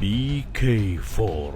BK4.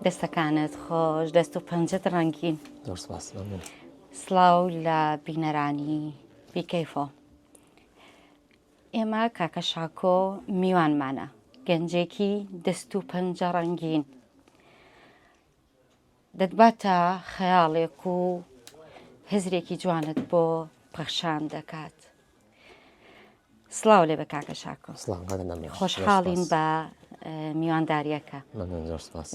دەستەکانت خۆش، دەست و پەنجەت ڕەنگین. زۆر سپاس. مەمنون. سڵاو لە بینەرانی بیکەیفۆ. ئێمە کاکە شاکۆ میوانمانە، گەنجێکی دەست و پەنجە ڕەنگین. دەتباتە خەیاڵێک و هزرێکی جوانت بۆ پەخشان دەکات. سڵاو لێ بە کاکە شاکۆ. خۆشحاڵین بە میوانداریەکە. مەمنون. زۆر سپاس.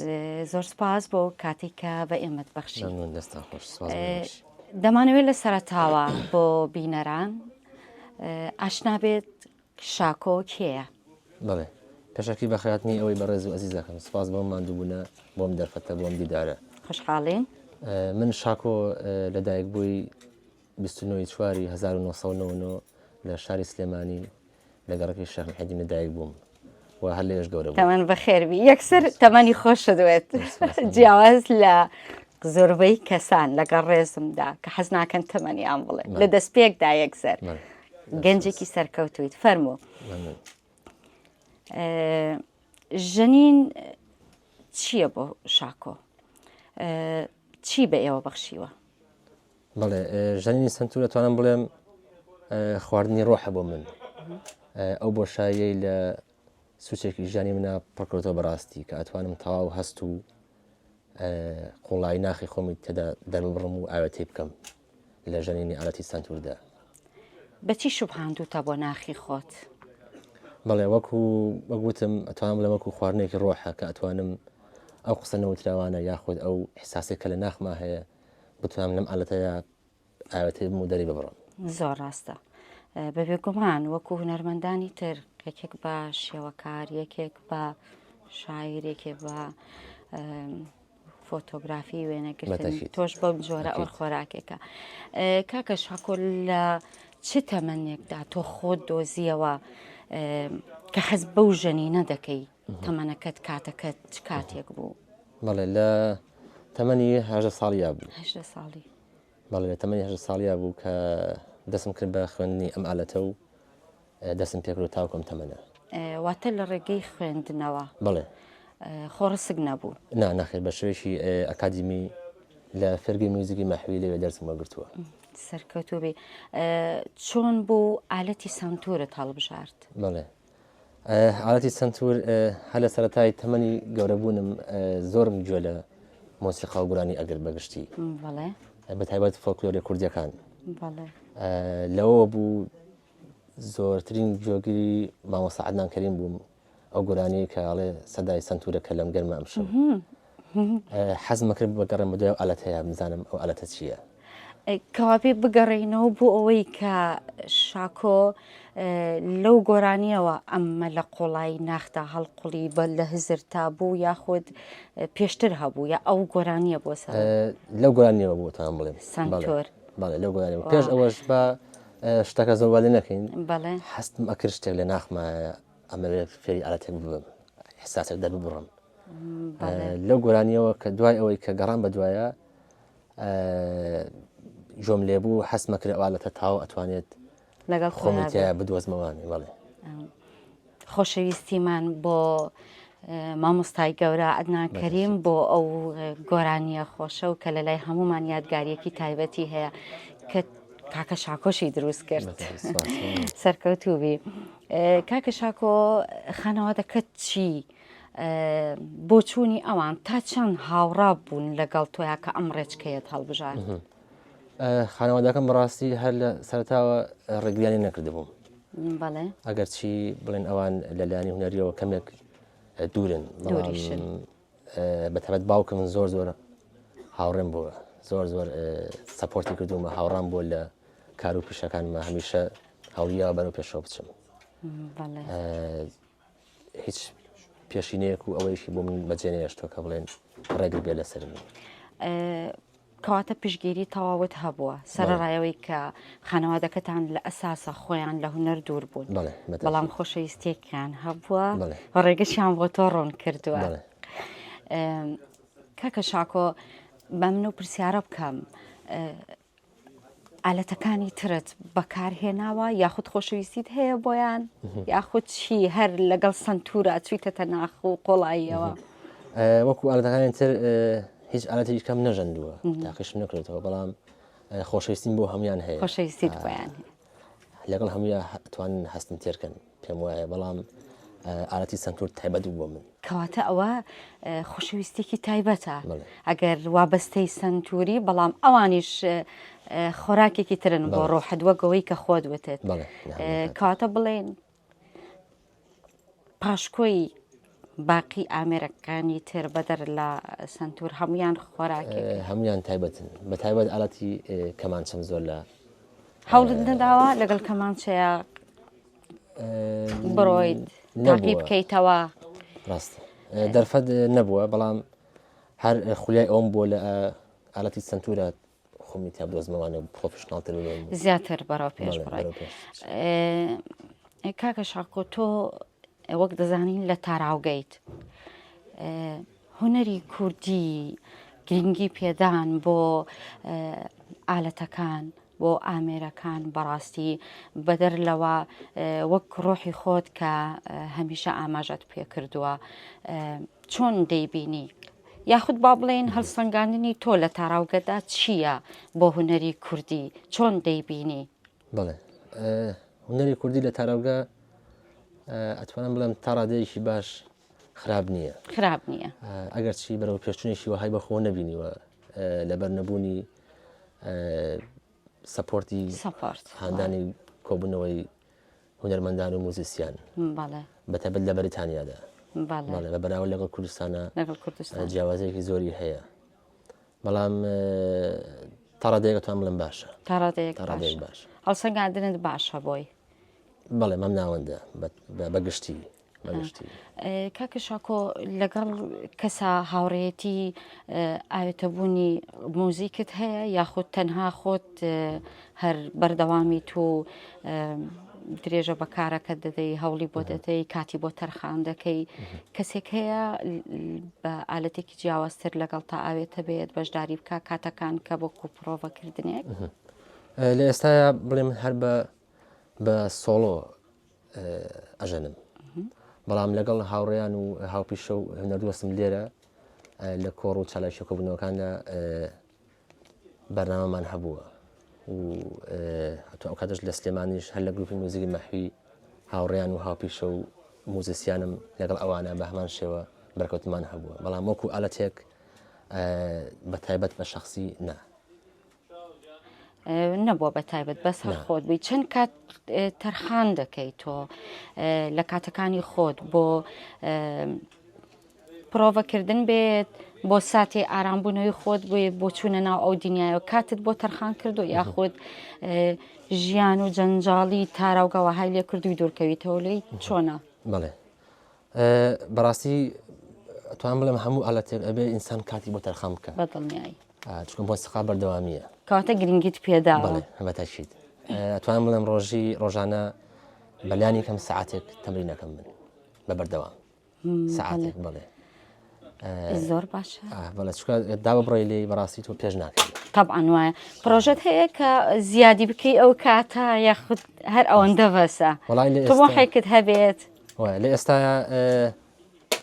زۆر سپاس بۆ کاتێک کە بە ئێمەت بەخشی. مەمنون. دەستان خۆش. سپاس. دەمانەوێت لە سەرەتاوە بۆ بینەران ئاشنا بێت شاکۆ کێیە؟ بەڵێ، پێشەکی بە خەیاتنی ئەوەی بەڕێز و ئەزیزەکەم سپاس بۆم ماندووبوونە، بۆم دەرفەتە، بۆم دیدارە. خۆشحاڵین. من شاکۆ لەدایک بووی 29 چواری 1999 لە شاری سلێمانی لە گەڕەکەی شێخ محەممەدی لەدایک بووم و هەر لێش گەورە بووم. تەمەن بەخێربی، یەکسەر تەمەنی خۆشە دوێت جیاواز لە زۆربەی کەسان لەگەڵ ڕێزمدا کە حەز ناکەن تەمەنیان بڵێ لە دەستپێکدا یەکسەر گەنجێکی سەرکەوتویت. فەرموو ژەنین چییە بۆ شاکۆ؟ چی بە ئێوە بەخشیوە؟ بەڵێ، ژەنینی سنتور دەتوانم بڵێم خواردنی ڕۆحە بۆ من. ئەو بۆشاییەی لە سوچێکی ژیانی منە پڕکەوتەوە بەڕاستی کە ئەتوانم تەواو هەست و قوڵایی ناخی خۆمی تێدا دەربڕم و ئاوەتەی بکەم لە ژەنینی ئالەتی سنتوردا. بەچی شوبهاندووتە بۆ ناخی خۆت؟ بەڵێ، وەکوتم ئەتوانم بڵێم وەکو خواردنێکی ڕۆحە کە ئەتوانم ئەو قسە نەوتراوانە یاخود ئەو حساسێک کە لە ناخما هەیە بتوانم لەم ئالەتەیە ئاوەتەی بم و دەری ببڕم. زۆر ڕاستە. بەبێ گومان وەکو هونەرمەندانی تر یەکێک بە شێوەکار، یەکێک بە شاعیر، یەکێک بە فۆتۆگرافی وێنەگرتن، تۆش بەم جۆرە ئەو خۆراکێکە. کاکە شاکۆ لە چ تەمەنێکدا تۆ خۆت دۆزیەوە کە حەز بەو ژەنینە دەکەی؟ تەمەنەکەت کاتەکەت چ کاتێک بوو؟ بەڵێ، لە تەمەنی 18 ساڵیا بوو. 18 ساڵی. بەڵێ، لە تەمەنی 18 ساڵیا بوو کە دەستم کرد بە خوێندنی ئەم ئالەتە و دەستم پێکرد تاوکەم تەمەنە. واتە لە ڕێگەی خوێندنەوە؟ بەڵێ. خۆڕسک نەبوو؟ ناخێر، بە شێوەیەکی ئەکادیمی لە فێرگی میوزیکی مەحوی لەوێ دەرسم وەرگرتووە. سەرکەوتوو بێ. چۆن بوو ئالەتی سنتورت هەڵبژارد؟ بەڵێ، ئالەتی سنتور هەر لە سەرەتای تەمەنی گەورەبوونم زۆرم گوێ لە مۆسیقا و گورانی ئەگەر بەگشتی. بەڵێ. بەتایبەت فۆلکلۆری کوردیەکان. بەڵێ. لەوە بوو زۆرترین گوێگیری مامۆستا عەدنان کەریم بووم، ئەو گۆرانی کە ئەڵێ سەدای سنتورە کە لەم گەرمە ئەمشەو. حەزم کرد بگەڕێم بە دوای ئەو ئالەتەیە بزانم ئەو ئالەتە چییە. کەوابێ بگەڕێینەوە بۆ ئەوەی کە شاکۆ لەو گۆرانیەوە ئەمە لە قوڵایی ناخدا هەڵقوڵی بە لە هزر تا بوو یاخود پێشتر هەبوو یا ئەو گۆرانیە بۆ سەر لەو گۆرانیەوە بوو تام بڵێم سنتۆر. بەڵێ، لەو گۆرانیەوە. پێش ئەوەش بە شتەکە زۆربەڵێ نەکەین. بەڵێ. هەستم ئەکرد شتێک لە ناخمایە ئەمە فێری ئالەتێک ببم، حساسێک دەرببڕم. لەو گۆرانیەوە کە دوای ئەوەی کە گەڕام بە دوایە جۆم لێبوو، حەسمە کرد ئەو ئالەتە تاو ئەتوانێت لەگەڵ خۆمی تیا بدۆزمەوانی. بەڵێ، خۆشەویستیمان بۆ مامۆستای گەورە عەدنان کەریم بۆ ئەو گۆرانیە خۆشە و کە لە لای هەمومان یادگاریەکی تایبەتی هەیە کە کاکە شاکۆشی دروست کرد سەرکەوتوبی. کاکە شاکۆ خانەوادەکەت چی بۆ چوونی ئەوان تا چەند هاوڕا بوون لەگەڵ تۆیە کە ئەم ڕێچکەیەت هەڵبژار؟ خانەوادەکەم بەڕاستی هەر لە سەرتاوە ڕێگریانی نەکردبووم. بەڵێ ئەگەر چی بڵێن ئەوان لەلایەنی هونەریەوە کەمێک دوورن، بەتەبەت باوکم زۆر زۆر هاوڕێم بووە، زۆر سەپۆرتی کردومە، هاوڕام بۆ لە کار و پیشەکانمە، هەمیشە هەوڵیا بەرەو پێشەوە بچم. هیچ پێشینەیەک و ئەوەیشی بۆ من بەجێنێشتۆ کە بڵێن ڕێگر بێ لەسەر من. کەواتە پشگیری تەواوت هەبووە سەرڕایەوەی کە خانەوادەکەتان لە ئەساسە خۆیان لە هونەر دوور بوون، بەڵام خۆشەویستێکیان هەبووە، ڕێگەشیان بۆ تۆ ڕۆن کردووە. کاکە شاکۆ بە من و پرسیارە بکەم، ئالەتەکانی ترت بەکارهێناوە یاخود خۆشەویستیت هەیە بۆیان یاخود چی هەر لەگەڵ سنتورە چویتەتە ناخ و قۆڵاییەوە؟ وەکو ئالەتەکانی تر هیچ ئالەتێکی کەم نەژەندووە، تاقیشم نەکرێتەوە، بەڵام خۆشەویستیم بۆ هەمویان هەیە، خۆشەویستیت بۆیان لەگەڵ هەموویە توانن هەستن تێرکەن پێم وایە، بەڵام ئالەتی سنتور تایبەت بوو بۆ من. کەواتە ئەوە خۆشەویستێکی تایبەتە ئەگەر وابەستەی سنتوری، بەڵام ئەوانیش خۆراکێکی ترن بۆ ڕۆحت وەگەوەی کە خۆت وتت. کەواتە بڵێن پاشکۆی باقی ئامێرەکانی تر بەدەر لە سنتور هەمویان خۆراکێک هەمویان تایبەتن، بە تایبەت ئالەتی کەمانچەم زۆر لە هەوڵت نەداوە لەگەڵ کەمانچەیە بڕۆیت تاقی بکەیتەوە؟ ڕاستە دەرفەت نەبووە، بەڵام هەر خولیای ئەوم بۆ لە ئالەتی سنتورە خۆمی تا بدۆزمەوانە پرۆفشناڵتر زیاتر بەڕاو پێش بڕای. کاکە شاکۆ تۆ وەک دەزانین لە تاراوگەیت، هونەری کوردی گرنگی پێدان بۆ ئالەتەکان بۆ ئامێرەکان بەڕاستی بەدەر لەوە وەک ڕۆحی خۆت کە هەمیشە ئاماژەت پێ کردووە چۆن دەیبینی یاخود با بڵێن هەڵسەنگاندنی تۆ لە تاراوگەدا چییە بۆ هونەری کوردی چۆن دەیبینی؟ بەڵێ هونەری کوردی لە تاراوگە ئەتوانم بڵێم تا ڕادەیەکی باش خراپ نییە، خراپ نییە، ئەگەر چی بەرەو پێشچوونێکی وەهای بەخۆ نەبینیوە لەبەر نەبوونی سەپۆرتی هاندانی کۆبوونەوەی هونەرمەندان و موزیسیان بەتەبەت لە بەریتانیادا بە بەراورد لەگەڵ کوردستانە جیاوازەیەکی زۆری هەیە، بەڵام تا ڕادەیەک ئەتوانم بڵێم باشە، تا ڕادەیەک باش هەڵسەنگاندنت باشە بۆی. بەڵێ مەم ناوەندە بەگشتی. کاکە شاکۆ لەگەڵ کەسا هاوڕێتی ئاوێتەبوونی موزیکت هەیە یاخود تەنها خۆت هەر بەردەوامی تو درێژە بە کارەکەت دەدەی هەوڵی بۆ دەدەی کاتی بۆ تەرخان دەکەی کەسێک هەیە بە ئالەتێکی جیاوازتر لەگەڵ تا ئاوێتە بێت بەشداری بکە کاتەکان کە بۆ کوپڕۆڤەکردنێک؟ لە ئێستاە بڵێم هەر بە سۆڵۆ ئەژەنم، بەڵام لەگەڵ هاوڕێیان و هاوپیشە و هونەردوەستم لێرە لە کۆڕ و چالای شێکۆبوونەوەکاندا بەرنامەمان هەبووە و ئەو کاتەش لە سلێمانیش هەر لە گروپی موزیکی مەحوی هاوڕێیان و هاوپیشە و موزیسیانم لەگەڵ ئەوانە بە هەمان شێوە بەرکەوتمان هەبووە، بەڵام وەکو ئالەتێک بە تایبەت بە شخصی نەبووە بە تایبەت بەس هەر خۆت بووی. چەند کات تەرخان دەکەی تۆ لە کاتەکانی خۆت بۆ پرۆڤەکردن بێت بۆ ساتێ ئارامبوونەوەی خۆت بێ بۆ چوونە ناو ئەو دنیایەوە کاتت بۆ تەرخان کردو یاخود ژیان و جەنجاڵی تاراوگەوە های لێ کردووی دوورکەویتەوە لێی چۆنە؟ بەڵێ بەڕاستی توانم بڵێم هەموو ئالەتێک ئەبێ ئینسان کاتی بۆ تەرخان بکە بەدڵنیایی، چونکە مۆسیقا بەردەوامیە، کەواتە گرنگیت پێداوە. بەتەشید ئەتوانم بڵێم ڕۆژانە بەلایانی کەم سەعاتێک تەمرینەکەم من بە بەردەوام سەعاتێک. بڵێ زۆر باشە، بەڵێ چکە دابە بڕۆی لێ بەڕاستی تۆ پێش ناکەی. طبعاً وایە پرۆژەت هەیە کە زیادی بکەی ئەو کاتە یاخود هەر ئەوەندە بەسە تۆمۆحێکت هەبێت؟ لە ئێستا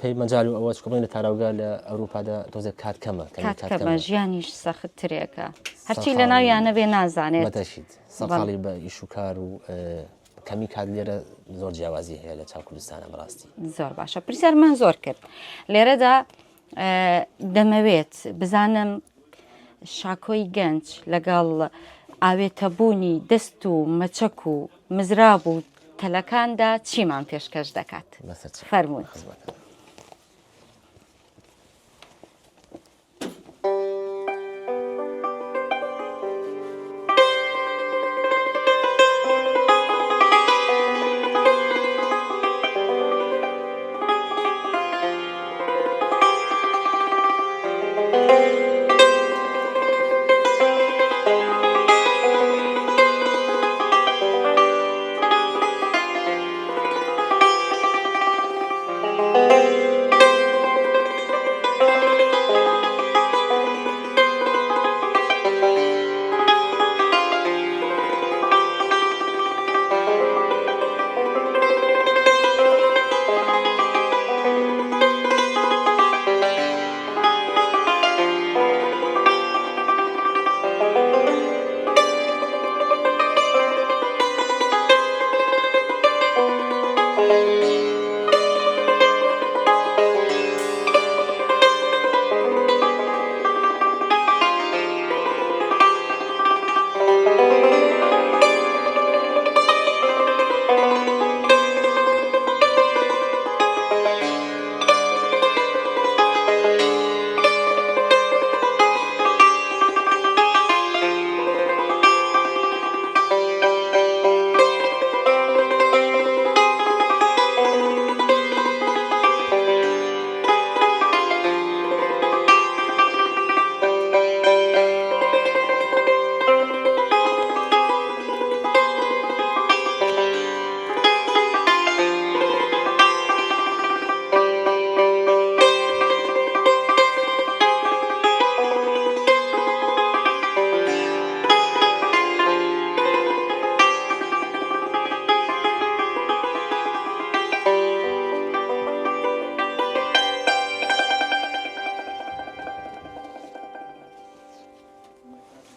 پێی مەجای و ئەوە چکۆڵی لە تاراوگا لە ئەوروپادا تۆزێک کات کەمە کاتکەمە ژیانیش سەختترێکە هەرچی لە ناویانە بێ نازانێت بەتەشید سەقاڵی بە ئیش و کار و کەمی کات لێرە زۆر جیاوازی هەیە لە چاو کوردستانە بەڕاستی زۆر باشە پرسیارمان زۆر کرد لێرەدا دەمەوێت بزانم شاکۆی گەنج لەگەڵ ئاوێتەبوونی دەست و مەچەک و مزراب و تەلەکاندا چیمان پێشکەش دەکات فەرمووی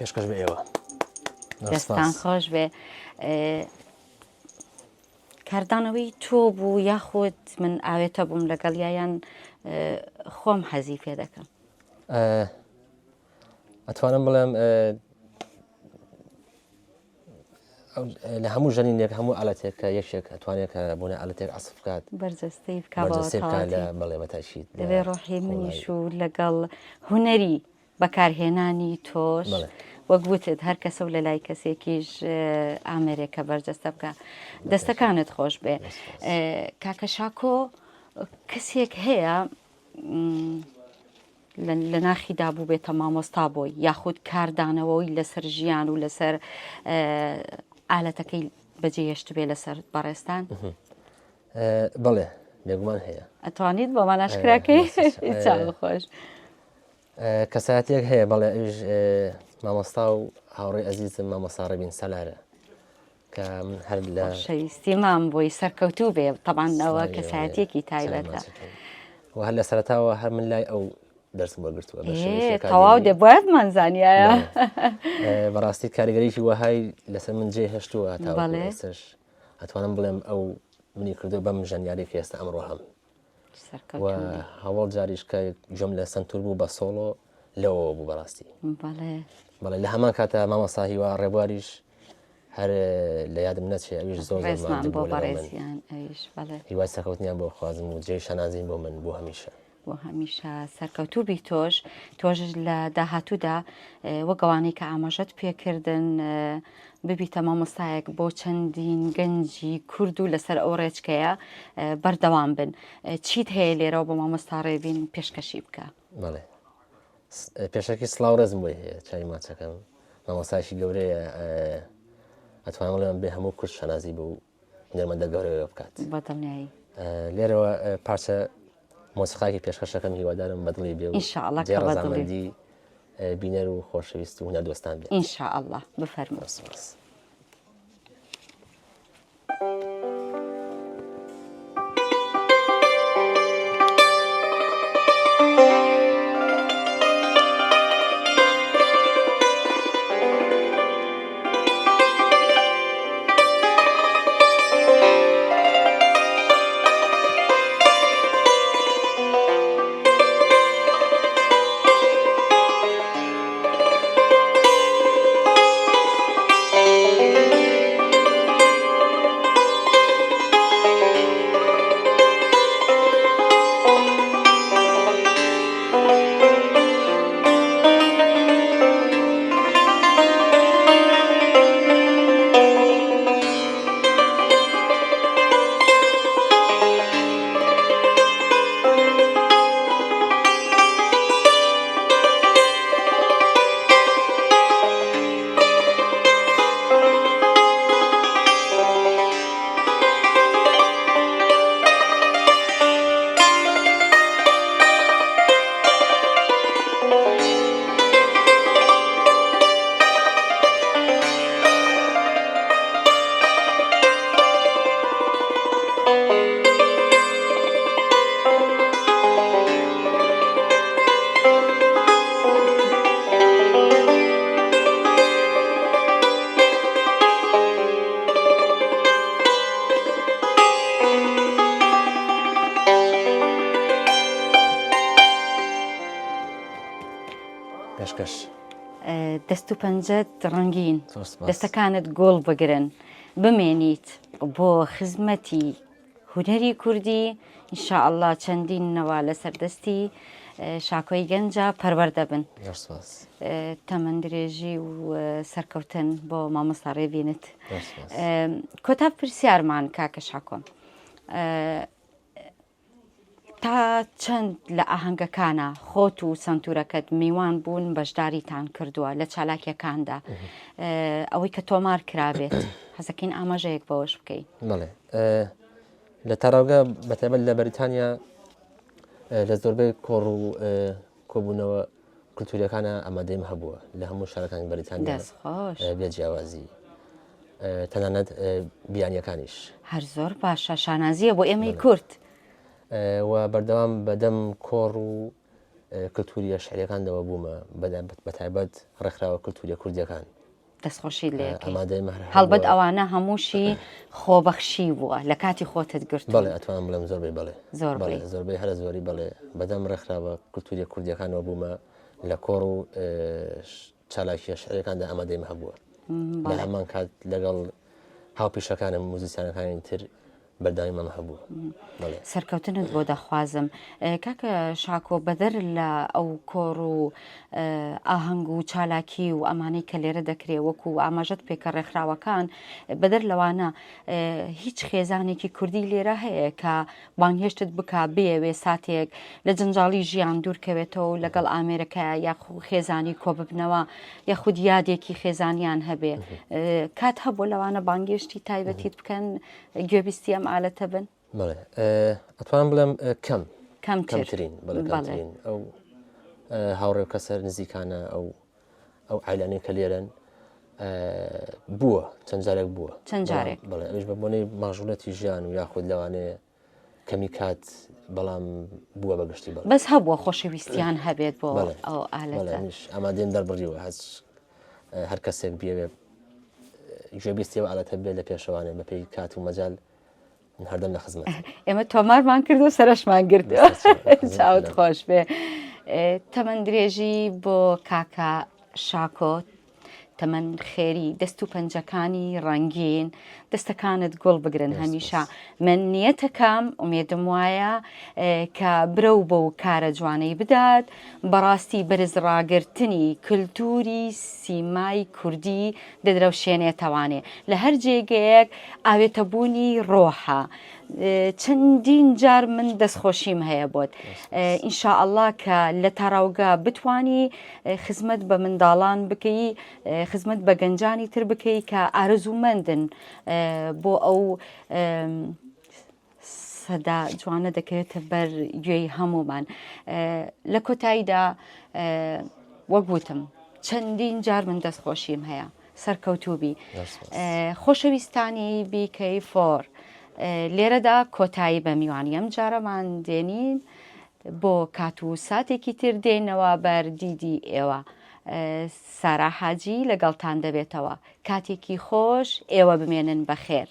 پێشکەش بە ئێوە دەستان خۆش بێ کاردانەوەی تۆ بوو یاخود من ئاوێتە بووم لەگەڵ یایان خۆم حەزی پێ دەکەم ئەتوانم بڵێم لە هەموو ژەنینێک هەموو ئالەتێک کە یەکێک ئەتوانێت کە بوونە ئالەتێک عەسف بکات بەرجەستەی بڵێ بەتاشید دەبێ ڕۆحی منیش و لەگەڵ هونەری بەکارهێنانی تۆش وەک وتت هەر کەسە و لە لای کەسێکیش ئامێرێکە بەرجەستە بکە دەستەکانت خۆش بێ کاکە شاکۆ کەسێک هەیە لە ناخیدا بوو بێتە مامۆستا بۆی یاخود کاردانەوەی لەسەر ژیان و لەسەر ئالەتەکەی بەجێهێشت بێ لەسەر بەڕێستان بەڵێ لێگومان هەیە ئەتوانیت بۆمان ئاشکراکەی چاو خۆش کەساتێک هەیە بەڵێ ئەویش مامۆستا و هاوڕێی ئەزیزم مامۆستا ڕەبین سەلارە کە من هەر لە شەویستیمان بۆی سەرکەوتوو بێ تەبانەوە کەسایەتێکی تایبەتە و هەر لە سەرەتاوە هەر من لای ئەو دەرسم وەرگرتووە تەواو دەبایەتمان زانیایە بەڕاستی کاریگەریشی وەهای لەسەر من جێ هێشتووە تاش ئەتوانم بڵێم ئەو منی کردو بەم ژەنیارێکی ئێستا ئەمڕۆ هەم هەوڵ جاریش کە جۆم لە سنتور بوو بە سۆڵۆ لەوە بوو بەڕاستی بەڵێ لە هەمان کاتە مامۆستا هیوا ڕێبواریش هەر لە یادم نەچێ ئەویش زۆر بۆ بەڕێزیان هیوای سەرکەوتنیان بۆ خوازم و جێی شەنازین بۆ من بۆ هەمیشە بۆ هەمیشە سەرکەوتوبی تۆش لە داهاتوودا وەگەوانەی کە ئاماژەت پێکردن ببیتە مامۆستایەک بۆ چەندین گەنجی کورد و لەسەر ئەو ڕێچکەیە بەردەوام بن چیت هەیە لێرەوە بۆ مامۆستا ڕێبین پێشکەشی بکە بەڵێ پێشەکی سڵاو ڕێزم بۆی هەیە چای ماچەکەم مامۆستایشی گەورەیە ئەتوانم بڵێم بێ هەموو کورد شەنازی بوو هونەرمەندە گەورەوە بکات بەدڵنیایی لێرەوە پارچە مۆسیقاکی پێشکەشەکەم هیوادارم بەدڵی بێ و ڕەزامەندی بینەر و خۆشەویست و هونەردۆستان بێت ئینشاءالله بفەرموو پێشکەش دەست و پەنجەت ڕەنگین سپاس. دەستەکانت گۆڵ بگرن بمێنیت بۆ خزمەتی هونەری کوردی ئینشاءالله چەندینەوە لەسەر دەستی شاکۆی گەنجە پەروەردە بن سپاس. تەمەند درێژی و سەرکەوتن بۆ مامۆستا ڕێبینت سپاس. کۆتا پرسیارمان کاکە شاکۆم تا چەند لە ئاهەنگەکانە خۆت و سنتورەکەت میوان بوون بەشداریتان کردووە لە چالاکیەکاندا ئەوەی کە تۆمار کرابێت حەزەکەین ئاماژەیەک بەوەش بکەین بەڵێ لە تاراوگە بەتایبەت لە بەریتانیا لە زۆربەی کۆڕ و کۆبوونەوە کولتوریەکانە ئامادەیم هەبووە لە هەموو شارەکانی بەریتانیا دەستخۆش بێ جیاوازی تەنانەت بیانیەکانیش هەر زۆر باشە شانازیە بۆ ئێمەی کورد و بەردەوام بەدەم کۆڕ و کللتوریە شعریەکاندەوە بوومە بەتایبەت ڕێکخراوە کللتوریە کوردیەکان دەستخۆشی لێ ئامادەی هەڵبەت ئەوانە هەمووشی خۆبەخشی بووە لە کاتی خۆتت گرت بەڵێ ئەتوانم بڵێم زۆربەی بڵێ زۆربەی زۆربەی هەرە زۆری بڵێ بەدەم ڕێکخراوە کللتوریە کوردیەکانەوە بوومە لە کۆڕ و چالاکیە شعریەکاندا ئامادەیم هەبووە لە هەمان کات لەگەڵ هاوپیشەکانم موزیسیانەکانی تر بەرداوی مەمە هەبوو سەرکەوتنت بۆ دەخوازم کاکە شاکۆ بەدەر لە ئەو کۆڕ و ئاهەنگ و چالاکی و ئەمانەی کە لێرە دەکرێت وەکو ئاماژەت پێکە ڕێکخراوەکان بەدەر لەوانە هیچ خێزانێکی کوردی لێرە هەیە کە بانگهێشتت بکا بێوێ ساتێک لە جنجاڵی ژیان دوورکەوێتەوە و لەگەڵ ئامێرەکە یاخو خێزانی کۆببنەوە یاخود یادێکی خێزانیان هەبێ کات هەبوو لەوانە بانگهێشتی تایبەتیت بکەن گوێبیستی ئەم ئالەتە بن بڵێ ئەتوانم بڵێم کەمترین بەڵێ ئەو هاوڕێ و کەسەر نزیکانە ئەو عیلانەی کە لێرن بووە چەند جارێک بووە چەند جارێک بڵێ ئەوش بە بۆنەی ماژوڵەتی ژیان و یاخود لەوانەیە کەمی کات بەڵام بووە بەگشتی بڵێ بەس هەبووە خۆشەویستیان هەبێت بۆ ئەو ئالەتە ئامادەیم دەربڕیوە هەر کەسێک بێوێ گوێبیستیەوە ئالەتە بێت لە پێشەوانێ بەپێی کات و مەجال هەردەم لە خزمەت ئێمە تۆمارمان کردو سەرشمان گرتووە چاوت خۆش بێ تەمەند درێژی بۆ کاکە شاکۆ تەمەند خێری دەست و پەنجەکانی ڕەنگین دەستەکانت گوڵ بگرن هەمیشە من نیەتەکەم ئومێدم وایە کە برە و بە و کارە جوانەی بدات بەڕاستی بەرز ڕاگررتنی کللتوری سیمای کوردی دەدرەوشێنێتەوانێ لە هەر جێگەیەک ئاوێتەبوونی ڕۆحە چەندین جار من دەستخۆشیم هەیە بۆت ئینشاءالله کە لە تاراوگا بتانی خزمەت بە منداڵان بکەی خزمەت بە گەنجانی تر بکەی کە ئارەزوومەندن بۆ ئەو سەدا جوانە دەکەوێتە بەر گوێی هەمومان لە کۆتاییدا وەگوتم چەندین جار من دەستخۆشیم هەیە سەرکەوتوبی خۆشەویستانی بیکەی فۆر لێرەدا کۆتایی بە میوانی ئەم جارەمان دێنین بۆ کات و ساتێکی تر دێنەوە بەر دیدی ئێوە سارا حاجی لەگەڵتان دەبێتەوە کاتێکی خۆش ئێوە بمێنن بەخێر